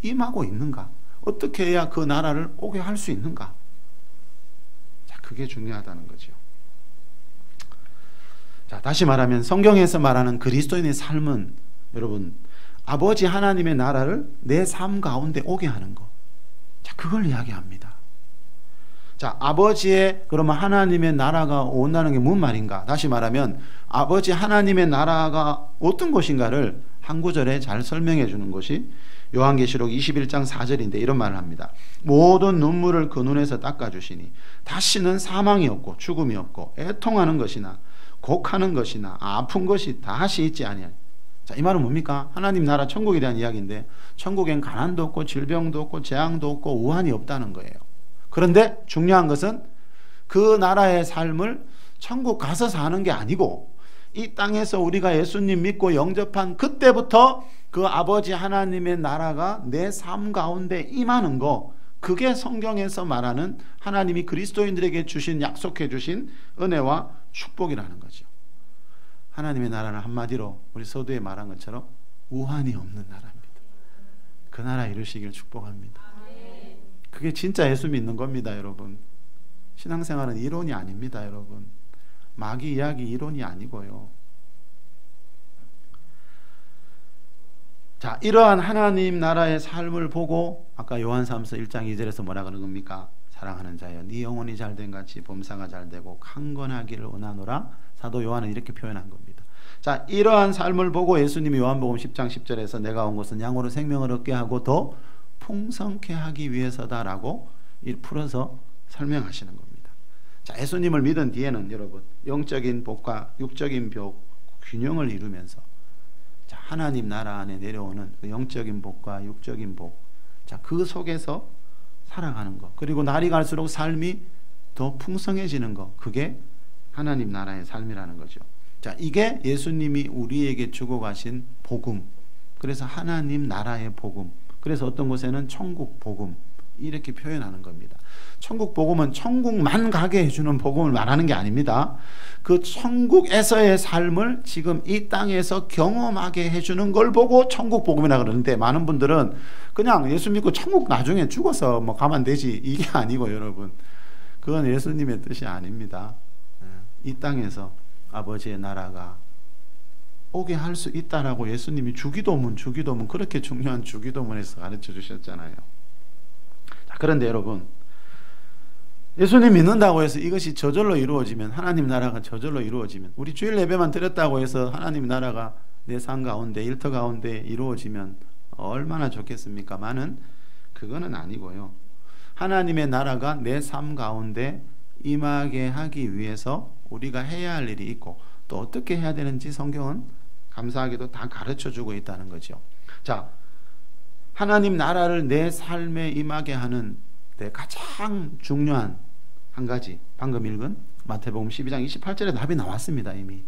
[SPEAKER 1] 임하고 있는가, 어떻게 해야 그 나라를 오게 할 수 있는가. 자, 그게 중요하다는 거죠. 자, 다시 말하면 성경에서 말하는 그리스도인의 삶은, 여러분, 아버지 하나님의 나라를 내 삶 가운데 오게 하는 것. 자, 그걸 이야기합니다. 자, 아버지의, 그러면 하나님의 나라가 온다는 게 무슨 말인가? 다시 말하면 아버지 하나님의 나라가 어떤 것인가를 한 구절에 잘 설명해 주는 것이 요한계시록 21장 4절인데 이런 말을 합니다. 모든 눈물을 그 눈에서 닦아주시니 다시는 사망이 없고 죽음이 없고 애통하는 것이나 곡하는 것이나 아픈 것이 다시 있지 아니하니. 자, 이 말은 뭡니까? 하나님 나라 천국에 대한 이야기인데, 천국엔 가난도 없고 질병도 없고 재앙도 없고 우환이 없다는 거예요. 그런데 중요한 것은 그 나라의 삶을 천국 가서 사는 게 아니고, 이 땅에서 우리가 예수님 믿고 영접한 그때부터 그 아버지 하나님의 나라가 내 삶 가운데 임하는 거, 그게 성경에서 말하는 하나님이 그리스도인들에게 주신, 약속해 주신 은혜와 축복이라는 거죠. 하나님의 나라는 한마디로 우리 서두에 말한 것처럼 우환이 없는 나라입니다. 그 나라 이루시길 축복합니다. 그게 진짜 예수 믿는 겁니다, 여러분. 신앙생활은 이론이 아닙니다, 여러분. 마귀 이야기 이론이 아니고요. 자, 이러한 하나님 나라의 삶을 보고 아까 요한삼서 1장 2절에서 뭐라 그러는 겁니까? 사랑하는 자여, 네 영혼이 잘된 같이 범사가 잘되고 강건하기를 원하노라. 사도 요한은 이렇게 표현한 겁니다. 자, 이러한 삶을 보고 예수님이 요한복음 10장 10절에서 내가 온 것은 양으로 생명을 얻게 하고 더 풍성케 하기 위해서다라고 풀어서 설명하시는 겁니다. 자, 예수님을 믿은 뒤에는 여러분, 영적인 복과 육적인 복, 균형을 이루면서, 자, 하나님 나라 안에 내려오는 그 영적인 복과 육적인 복, 자, 그 속에서 살아가는 것, 그리고 날이 갈수록 삶이 더 풍성해지는 것, 그게 하나님 나라의 삶이라는 거죠. 자, 이게 예수님이 우리에게 주고 가신 복음, 그래서 하나님 나라의 복음, 그래서 어떤 곳에는 천국 복음, 이렇게 표현하는 겁니다. 천국 복음은 천국만 가게 해주는 복음을 말하는 게 아닙니다. 그 천국에서의 삶을 지금 이 땅에서 경험하게 해주는 걸 보고 천국 복음이라 그러는데, 많은 분들은 그냥 예수 믿고 천국 나중에 죽어서 뭐 가면 되지, 이게 아니고, 여러분, 그건 예수님의 뜻이 아닙니다. 이 땅에서 아버지의 나라가 오게 할 수 있다라고 예수님이 주기도문 그렇게 중요한 주기도문에서 가르쳐 주셨잖아요. 자, 그런데 여러분, 예수님 믿는다고 해서 이것이 저절로 이루어지면, 하나님 나라가 저절로 이루어지면, 우리 주일 예배만 드렸다고 해서 하나님 나라가 내 삶 가운데, 일터 가운데 이루어지면 얼마나 좋겠습니까만은 그거는 아니고요. 하나님의 나라가 내 삶 가운데 임하게 하기 위해서 우리가 해야 할 일이 있고, 또 어떻게 해야 되는지 성경은 감사하게도 다 가르쳐주고 있다는 거죠. 자, 하나님 나라를 내 삶에 임하게 하는 데 가장 중요한 한 가지, 방금 읽은 마태복음 12장 28절에 답이 나왔습니다. 이미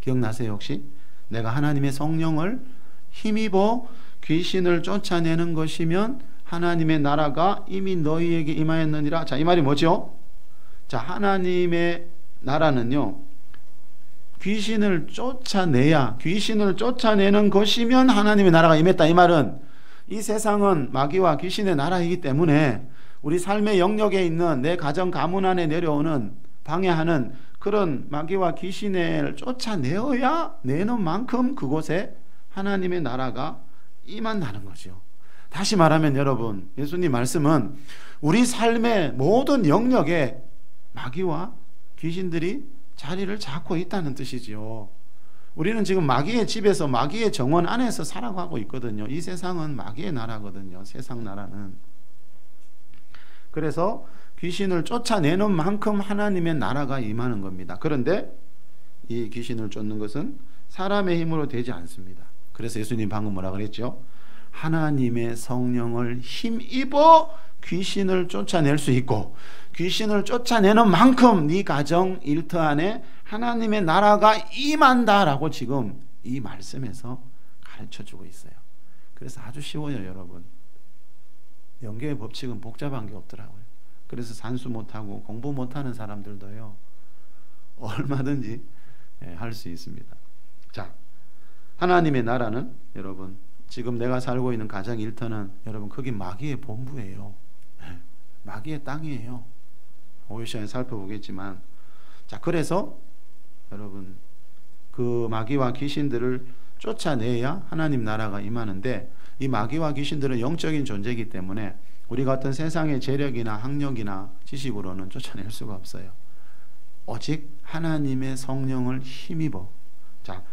[SPEAKER 1] 기억나세요 혹시? 내가 하나님의 성령을 힘입어 귀신을 쫓아내는 것이면 하나님의 나라가 이미 너희에게 임하였느니라. 자, 이 말이 뭐죠? 자, 하나님의 나라는요, 귀신을 쫓아내야, 귀신을 쫓아내는 것이면 하나님의 나라가 임했다. 이 말은 이 세상은 마귀와 귀신의 나라이기 때문에 우리 삶의 영역에 있는 내 가정 가문 안에 내려오는 방해하는 그런 마귀와 귀신을 쫓아내어야 내는 만큼 그곳에 하나님의 나라가 임한다는 거죠. 다시 말하면 여러분, 예수님 말씀은 우리 삶의 모든 영역에 마귀와 귀신들이 자리를 잡고 있다는 뜻이지요. 우리는 지금 마귀의 집에서 마귀의 정원 안에서 살아가고 있거든요. 이 세상은 마귀의 나라거든요. 세상 나라는. 그래서 귀신을 쫓아내는 만큼 하나님의 나라가 임하는 겁니다. 그런데 이 귀신을 쫓는 것은 사람의 힘으로 되지 않습니다. 그래서 예수님 방금 뭐라 그랬죠? 하나님의 성령을 힘입어 귀신을 쫓아낼 수 있고, 귀신을 쫓아내는 만큼 네 가정 일터 안에 하나님의 나라가 임한다라고 지금 이 말씀에서 가르쳐주고 있어요. 그래서 아주 쉬워요, 여러분. 영계의 법칙은 복잡한 게 없더라고요. 그래서 산수 못하고 공부 못하는 사람들도요, 얼마든지 할 수 있습니다. 자, 하나님의 나라는 여러분, 지금 내가 살고 있는 가정 일터는 여러분, 거기 마귀의 본부예요. 마귀의 땅이에요. 오늘 시간에 살펴보겠지만, 자, 그래서 여러분, 그 마귀와 귀신들을 쫓아내야 하나님 나라가 임하는데, 이 마귀와 귀신들은 영적인 존재이기 때문에 우리가 어떤 세상의 재력이나 학력이나 지식으로는 쫓아낼 수가 없어요. 오직 하나님의 성령을 힘입어. 자,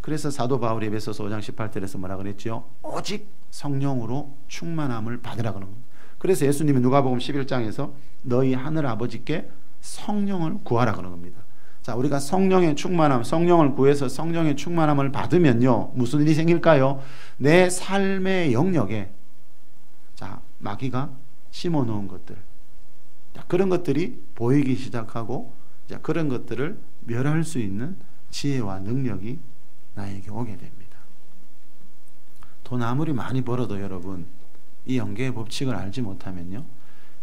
[SPEAKER 1] 그래서 사도 바울이 에베소서 5장 18절에서 뭐라 그랬죠? 오직 성령으로 충만함을 받으라 그런 겁니다. 그래서 예수님이 누가복음 11장에서 너희 하늘 아버지께 성령을 구하라 그런 겁니다. 자, 우리가 성령의 충만함, 성령을 구해서 성령의 충만함을 받으면요, 무슨 일이 생길까요? 내 삶의 영역에, 자, 마귀가 심어놓은 것들, 자, 그런 것들이 보이기 시작하고, 자, 그런 것들을 멸할 수 있는 지혜와 능력이 나에게 오게 됩니다. 돈 아무리 많이 벌어도 여러분, 이 영계의 법칙을 알지 못하면요,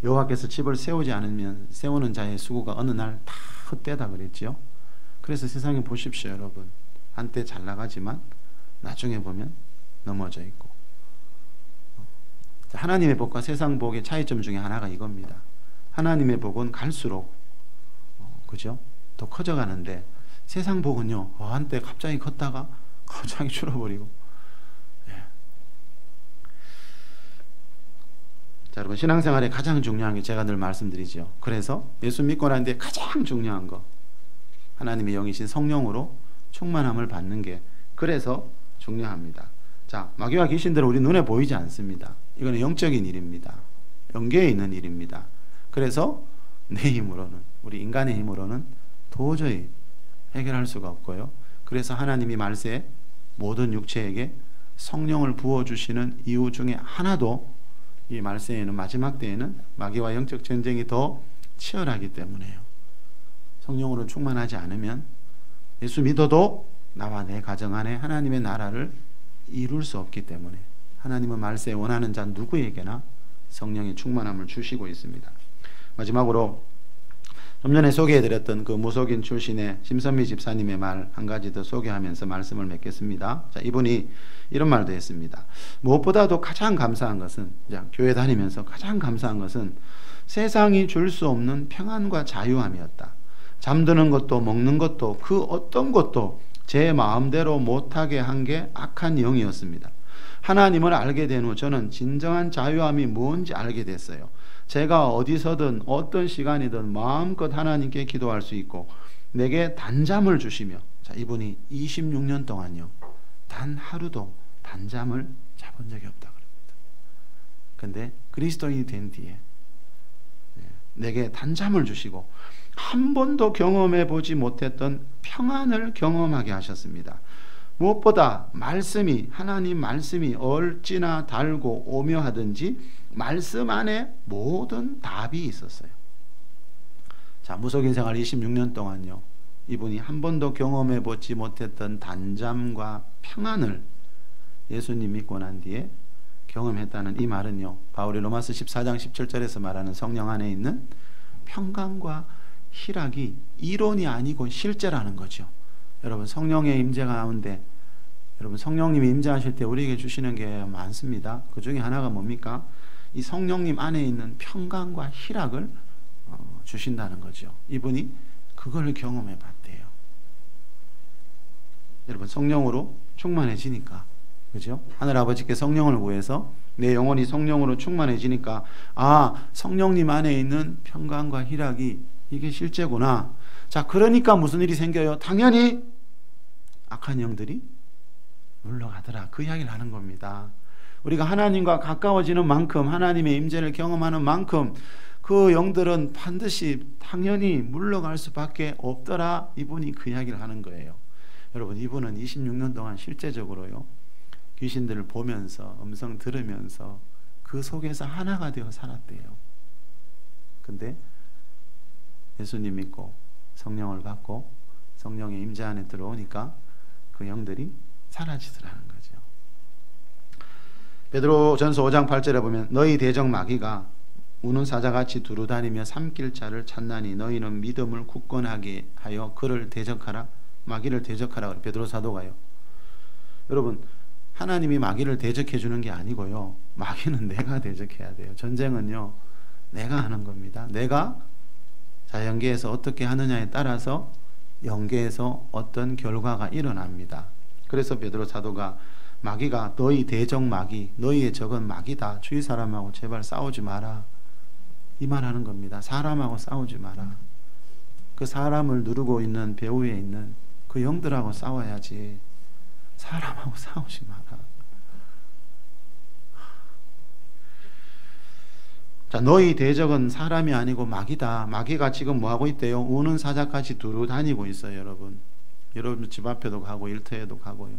[SPEAKER 1] 여호와께서 집을 세우지 않으면 세우는 자의 수고가 어느 날 다 헛되다 그랬지요. 그래서 세상에 보십시오, 여러분. 한때 잘 나가지만 나중에 보면 넘어져 있고. 하나님의 복과 세상 복의 차이점 중에 하나가 이겁니다. 하나님의 복은 갈수록 그죠? 더 커져가는데, 세상 복은요, 한때 갑자기 컸다가 갑자기 줄어버리고. 예. 자, 여러분, 신앙생활에 가장 중요한 게 제가 늘 말씀드리죠. 그래서 예수 믿고 나는데 가장 중요한 거, 하나님의 영이신 성령으로 충만함을 받는 게 그래서 중요합니다. 자, 마귀와 귀신들은 우리 눈에 보이지 않습니다. 이거는 영적인 일입니다. 영계에 있는 일입니다. 그래서 내 힘으로는, 우리 인간의 힘으로는 도저히 해결할 수가 없고요. 그래서 하나님이 말세에 모든 육체에게 성령을 부어주시는 이유 중에 하나도 이 말세에는, 마지막 때에는 마귀와 영적 전쟁이 더 치열하기 때문에요. 성령으로 충만하지 않으면 예수 믿어도 나와 내 가정 안에 하나님의 나라를 이룰 수 없기 때문에 하나님은 말세에 원하는 자 누구에게나 성령의 충만함을 주시고 있습니다. 마지막으로 좀 전에 소개해드렸던 그 무속인 출신의 심선미 집사님의 말 한 가지 더 소개하면서 말씀을 맺겠습니다. 자, 이분이 이런 말도 했습니다. 무엇보다도 가장 감사한 것은, 자, 교회 다니면서 가장 감사한 것은 세상이 줄 수 없는 평안과 자유함이었다. 잠드는 것도 먹는 것도 그 어떤 것도 제 마음대로 못하게 한 게 악한 영이었습니다. 하나님을 알게 된 후 저는 진정한 자유함이 뭔지 알게 됐어요. 제가 어디서든 어떤 시간이든 마음껏 하나님께 기도할 수 있고 내게 단잠을 주시며, 자, 이분이 26년 동안요, 단 하루도 단잠을 잡은 적이 없다 그럽니다. 근데 그리스도인이 된 뒤에 내게 단잠을 주시고 한 번도 경험해 보지 못했던 평안을 경험하게 하셨습니다. 무엇보다 말씀이, 하나님 말씀이 얼찌나 달고 오묘하든지 말씀 안에 모든 답이 있었어요. 자, 무속인 생활 26년 동안요, 이분이 한 번도 경험해 보지 못했던 단잠과 평안을 예수님 믿고 난 뒤에 경험했다는 이 말은요, 바울이 로마서 14장 17절에서 말하는 성령 안에 있는 평강과 희락이 이론이 아니고 실제라는 거죠. 여러분, 성령의 임재 가운데, 여러분, 성령님이 임재하실 때 우리에게 주시는 게 많습니다. 그 중에 하나가 뭡니까? 이 성령님 안에 있는 평강과 희락을 주신다는 거죠. 이분이 그걸 경험해 봤대요. 여러분, 성령으로 충만해지니까, 그죠? 하늘아버지께 성령을 구해서 내 영혼이 성령으로 충만해지니까, 아, 성령님 안에 있는 평강과 희락이 이게 실제구나. 자, 그러니까 무슨 일이 생겨요? 당연히 악한 영들이 물러가더라. 그 이야기를 하는 겁니다. 우리가 하나님과 가까워지는 만큼, 하나님의 임재를 경험하는 만큼 그 영들은 반드시 당연히 물러갈 수밖에 없더라. 이분이 그 이야기를 하는 거예요. 여러분, 이분은 26년 동안 실제적으로요, 귀신들을 보면서, 음성 들으면서 그 속에서 하나가 되어 살았대요. 근데 예수님 믿고 성령을 받고 성령의 임재 안에 들어오니까 그 영들이 사라지더라는 거죠. 베드로전서 5장 8절에 보면 너희 대적 마귀가 우는 사자같이 두루다니며 삼킬 자를 찾나니 너희는 믿음을 굳건하게 하여 그를 대적하라. 마귀를 대적하라. 베드로 사도가요. 여러분, 하나님이 마귀를 대적해 주는 게 아니고요, 마귀는 내가 대적해야 돼요. 전쟁은요, 내가 하는 겁니다. 내가 자연계에서 어떻게 하느냐에 따라서 영계에서 어떤 결과가 일어납니다. 그래서 베드로 사도가 마귀가 너희 대적 마귀, 너희의 적은 마귀다. 주위 사람하고 제발 싸우지 마라. 이 말하는 겁니다. 사람하고 싸우지 마라. 그 사람을 누르고 있는 배후에 있는 그 영들하고 싸워야지. 사람하고 싸우지 마라. 자, 너희 대적은 사람이 아니고 마귀다. 마귀가 지금 뭐하고 있대요? 우는 사자같이 두루 다니고 있어요. 여러분 집 앞에도 가고 일터에도 가고요.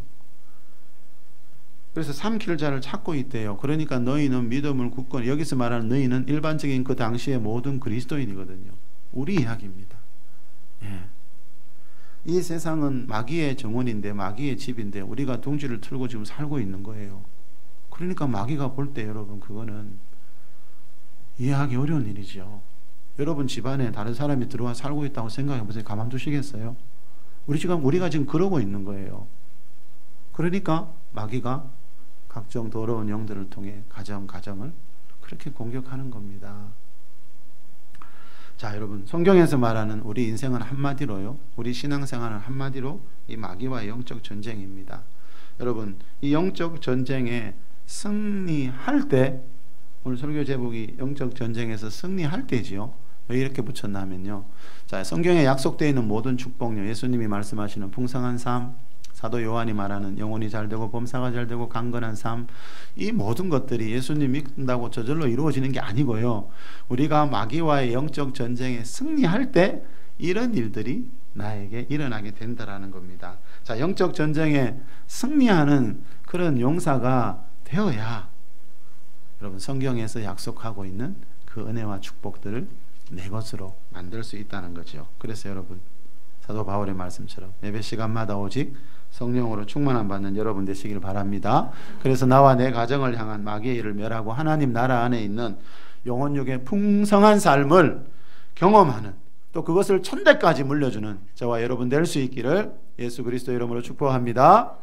[SPEAKER 1] 그래서 삼킬 자를 찾고 있대요. 그러니까 너희는 믿음을 굳건히, 여기서 말하는 너희는 일반적인 그 당시의 모든 그리스도인이거든요. 우리 이야기입니다. 예. 이 세상은 마귀의 정원인데, 마귀의 집인데 우리가 둥지를 틀고 지금 살고 있는 거예요. 그러니까 마귀가 볼 때 여러분, 그거는 이해하기 어려운 일이죠. 여러분 집안에 다른 사람이 들어와 살고 있다고 생각해 보세요. 가만두시겠어요? 우리가 지금 그러고 있는 거예요. 그러니까 마귀가 각종 더러운 영들을 통해 가정을 그렇게 공격하는 겁니다. 자, 여러분, 성경에서 말하는 우리 인생은 한마디로요, 우리 신앙생활은 한마디로 이 마귀와의 영적 전쟁입니다. 여러분, 이 영적 전쟁에 승리할 때, 오늘 설교 제목이 영적 전쟁에서 승리할 때지요. 왜 이렇게 붙였냐면요, 자, 성경에 약속되어 있는 모든 축복요, 예수님이 말씀하시는 풍성한 삶, 사도 요한이 말하는 영혼이 잘되고 범사가 잘되고 강건한 삶, 이 모든 것들이 예수님 믿는다고 저절로 이루어지는 게 아니고요, 우리가 마귀와의 영적 전쟁에 승리할 때 이런 일들이 나에게 일어나게 된다라는 겁니다. 자, 영적 전쟁에 승리하는 그런 용사가 되어야 여러분, 성경에서 약속하고 있는 그 은혜와 축복들을 내 것으로 만들 수 있다는 거죠. 그래서 여러분, 사도 바울의 말씀처럼 예배 시간마다 오직 성령으로 충만함 받는 여러분 되시길 바랍니다. 그래서 나와 내 가정을 향한 마귀의 일을 멸하고 하나님 나라 안에 있는 영혼육의 풍성한 삶을 경험하는, 또 그것을 천대까지 물려주는 저와 여러분 될 수 있기를 예수 그리스도 이름으로 축복합니다.